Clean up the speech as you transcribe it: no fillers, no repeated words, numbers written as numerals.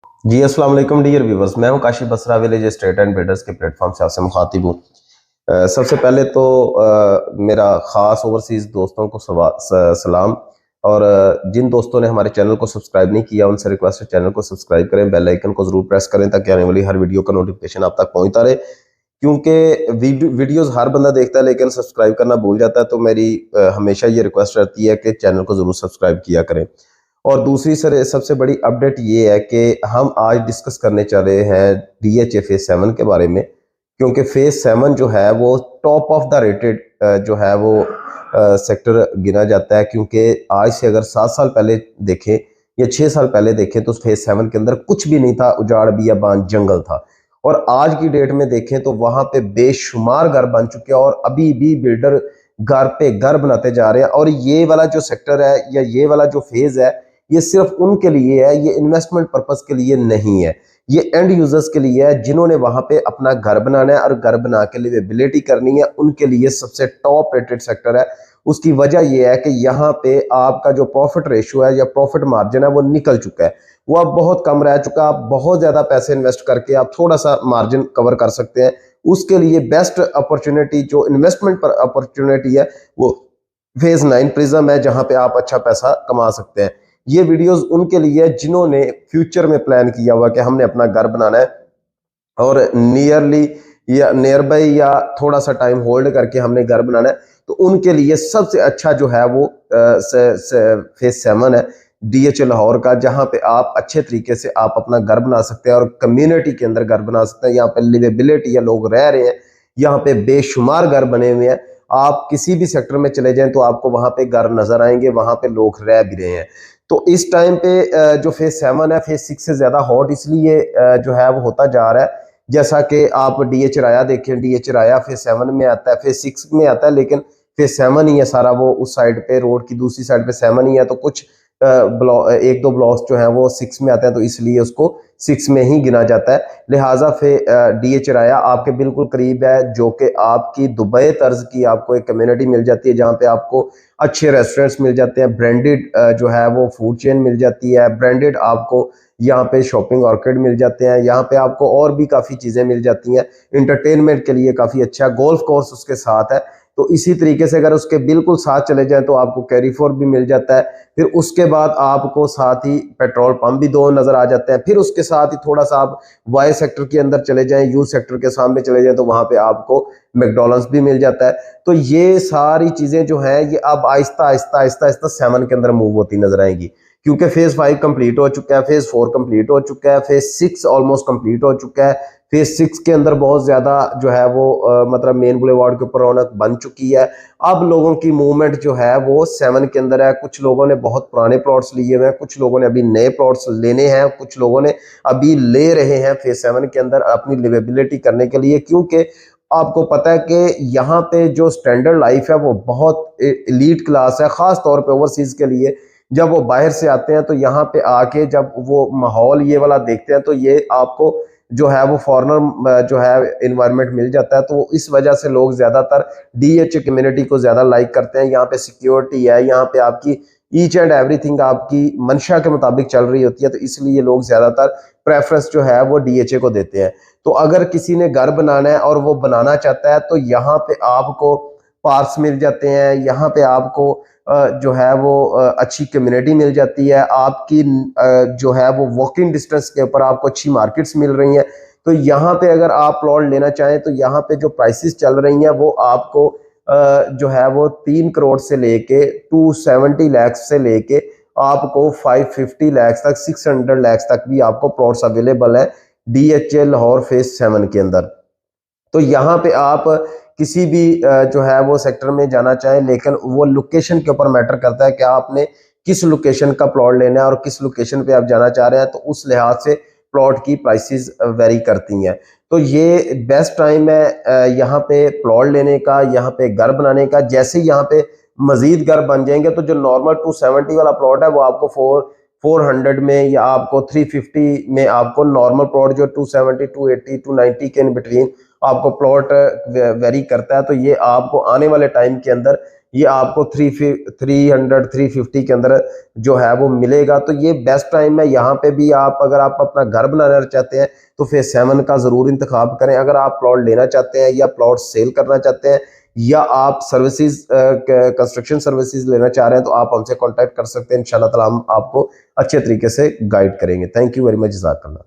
जी अस्सलाम वालेकुम dear viewers. मैं हूं Kashif Basra village estate and builders के प्लेटफॉर्म से आपसे मुखातिब हूं। सबसे पहले तो मेरा ख़ास ओवरसीज़ दोस्तों को सलाम। और जिन दोस्तों ने हमारे चैनल को सब्सक्राइब नहीं किया उनसे रिक्वेस्ट है चैनल को सब्सक्राइब करें, बेल आइकन को ज़रूर प्रेस करें ताकि आने वाली हर वीडियो का नोटिफिकेशन आप तक पहुंचता रहे। क्योंकि वीडियोज़ हर बंदा देखता है लेकिन सब्सक्राइब करना भूल जाता है, तो मेरी हमेशा ये रिक्वेस्ट रहती है कि चैनल को ज़रूर सब्सक्राइब किया करें। और दूसरी सर सबसे बड़ी अपडेट ये है कि हम आज डिस्कस करने चल रहे हैं डीएचए फेज 7 के बारे में। क्योंकि फेज 7 जो है वो टॉप ऑफ द रेटेड जो है वो सेक्टर गिना जाता है। क्योंकि आज से अगर 7 साल पहले देखें या 6 साल पहले देखें तो फेज 7 के अंदर कुछ भी नहीं था, उजाड़ बियाबान जंगल था। और आज की डेट में देखें तो वहां पे बेशुमार घर बन चुके हैं और अभी भी बिल्डर घर पे घर बनाते जा रहे हैं। और ये वाला जो सेक्टर है या ये वाला जो फेज है ये सिर्फ उनके लिए है, ये इन्वेस्टमेंट पर्पस के लिए नहीं है। ये एंड यूजर्स के लिए है जिन्होंने वहां पे अपना घर बनाना है और घर बना के लिवेबिलिटी करनी है। उनके लिए सबसे टॉप रेटेड सेक्टर है। उसकी वजह यह है कि यहाँ पे आपका जो प्रॉफिट रेशियो है या प्रॉफिट मार्जिन है वो निकल चुका है, वो अब बहुत कम रह चुका है। आप बहुत ज्यादा पैसे इन्वेस्ट करके आप थोड़ा सा मार्जिन कवर कर सकते हैं। उसके लिए बेस्ट अपॉर्चुनिटी जो इन्वेस्टमेंट पर अपॉर्चुनिटी है वो फेज 9 प्रिज्म है, जहां पे आप अच्छा पैसा कमा सकते हैं। ये वीडियोस उनके लिए जिन्होंने फ्यूचर में प्लान किया हुआ कि हमने अपना घर बनाना है और नियरली या नियर बाई या थोड़ा सा टाइम होल्ड करके हमने घर बनाना है, तो उनके लिए सबसे अच्छा जो है वो फेज 7 है डीएचए लाहौर का, जहां पे आप अच्छे तरीके से आप अपना घर बना सकते हैं और कम्युनिटी के अंदर घर बना सकते हैं। यहाँ पे लिवेबिलिटी या लोग रह रहे हैं, यहाँ पे बेशुमार घर बने हुए हैं। आप किसी भी सेक्टर में चले जाएं तो आपको वहां पे घर नजर आएंगे, वहां पे लोग रह भी रहे हैं। तो इस टाइम पे जो फेज 7 है फेज 6 से ज्यादा हॉट इसलिए जो है वो होता जा रहा है। जैसा कि आप डीएच राया देखें, डीएच राया फेज 7 में आता है, फेज 6 में आता है, लेकिन फेज 7 ही है सारा। वो उस साइड पे रोड की दूसरी साइड पे 7 ही है, तो कुछ एक दो ब्लॉक्स जो है वो 6 में आते हैं, तो इसलिए उसको 6 में ही गिना जाता है। लिहाजा डीएच राया आपके बिल्कुल करीब है, जो कि आपकी दुबई तर्ज की आपको एक कम्युनिटी मिल जाती है, जहाँ पे आपको अच्छे रेस्टोरेंट्स मिल जाते हैं, ब्रांडेड जो है वो फूड चेन मिल जाती है, ब्रांडेड आपको यहाँ पे शॉपिंग ऑर्किड मिल जाते हैं, यहाँ पे आपको और भी काफ़ी चीज़ें मिल जाती हैं। इंटरटेनमेंट के लिए काफ़ी अच्छा गोल्फ कोर्स उसके साथ है। तो इसी तरीके से अगर उसके बिल्कुल साथ चले जाएं तो आपको कैरीफोर भी मिल जाता है। फिर उसके बाद आपको साथ ही पेट्रोल पंप भी दो नज़र आ जाते हैं। फिर उसके साथ ही थोड़ा सा आप वाई सेक्टर के अंदर चले जाएं, यू सेक्टर के सामने चले जाएं, तो वहाँ पे आपको मैकडॉनल्ड्स भी मिल जाता है। तो ये सारी चीज़ें जो हैं ये अब आहिस्ता आहिस्ता आहिस्ता आहिस्ता 7 के अंदर मूव होती नजर आएंगी। क्योंकि फेज 5 कंप्लीट हो चुका है, फेज 4 कंप्लीट हो चुका है, फेज 6 ऑलमोस्ट कंप्लीट हो चुका है। फेज 6 के अंदर बहुत ज्यादा जो है वो मतलब मेन बुलेवार्ड के ऊपर रौनक बन चुकी है। अब लोगों की मूवमेंट जो है वो 7 के अंदर है। कुछ लोगों ने बहुत पुराने प्लॉट्स लिए हुए हैं, कुछ लोगों ने अभी नए प्लॉट्स लेने हैं, कुछ लोगों ने अभी ले रहे हैं फेज 7 के अंदर अपनी लिवेबिलिटी करने के लिए। क्योंकि आपको पता है कि यहाँ पे जो स्टैंडर्ड लाइफ है वो बहुत एलीट क्लास है, खास तौर पे ओवरसीज के लिए। जब वो बाहर से आते हैं तो यहाँ पे आके जब वो माहौल ये वाला देखते हैं तो ये आपको जो है वो फॉरेनर जो है इन्वायरमेंट मिल जाता है। तो इस वजह से लोग ज्यादातर डीएचए कम्युनिटी को ज्यादा लाइक करते हैं। यहाँ पे सिक्योरिटी है, यहाँ पे आपकी ईच एंड एवरीथिंग आपकी मंशा के मुताबिक चल रही होती है, तो इसलिए लोग ज्यादातर प्रेफरेंस जो है वो डीएचए को देते हैं। तो अगर किसी ने घर बनाना है और वो बनाना चाहता है तो यहाँ पे आपको पार्क्स मिल जाते हैं, यहाँ पे आपको जो है वो अच्छी कम्युनिटी मिल जाती है, आपकी जो है वो वॉकिंग डिस्टेंस के ऊपर आपको अच्छी मार्केट्स मिल रही हैं। तो यहाँ पे अगर आप प्लॉट लेना चाहें तो यहाँ पे जो प्राइसेस चल रही हैं वो आपको जो है वो 3 करोड़ से लेके 270 लाख से लेके आपको 550 लाख तक 600 लाख तक भी आपको प्लॉट्स अवेलेबल है डीएचएल लाहौर फेज 7 के अंदर। तो यहाँ पे आप किसी भी जो है वो सेक्टर में जाना चाहें, लेकिन वो लोकेशन के ऊपर मैटर करता है कि आपने किस लोकेशन का प्लॉट लेना है और किस लोकेशन पे आप जाना चाह रहे हैं, तो उस लिहाज से प्लॉट की प्राइसेस वेरी करती हैं। तो ये बेस्ट टाइम है यहाँ पे प्लॉट लेने का, यहाँ पे घर बनाने का। जैसे यहाँ पे मजीद घर बन जाएंगे तो जो नॉर्मल 270 वाला प्लॉट है वो आपको 400 में या आपको 350 में आपको नॉर्मल प्लॉट जो 270 280 290 के इन बिटवीन आपको प्लॉट वेरी करता है। तो ये आपको आने वाले टाइम के अंदर ये आपको 350 के अंदर जो है वो मिलेगा। तो ये बेस्ट टाइम है। यहाँ पे भी आप अगर आप अपना घर बनाना चाहते हैं तो फेज 7 का जरूर इंतखाब करें। अगर आप प्लॉट लेना चाहते हैं या प्लॉट सेल करना चाहते हैं या आप सर्विसेज कंस्ट्रक्शन सर्विसेज लेना चाह रहे हैं तो आप हमसे कांटेक्ट कर सकते हैं। इंशाल्लाह ताला हम आपको अच्छे तरीके से गाइड करेंगे। Thank you very much. जज़ाकल्लाह।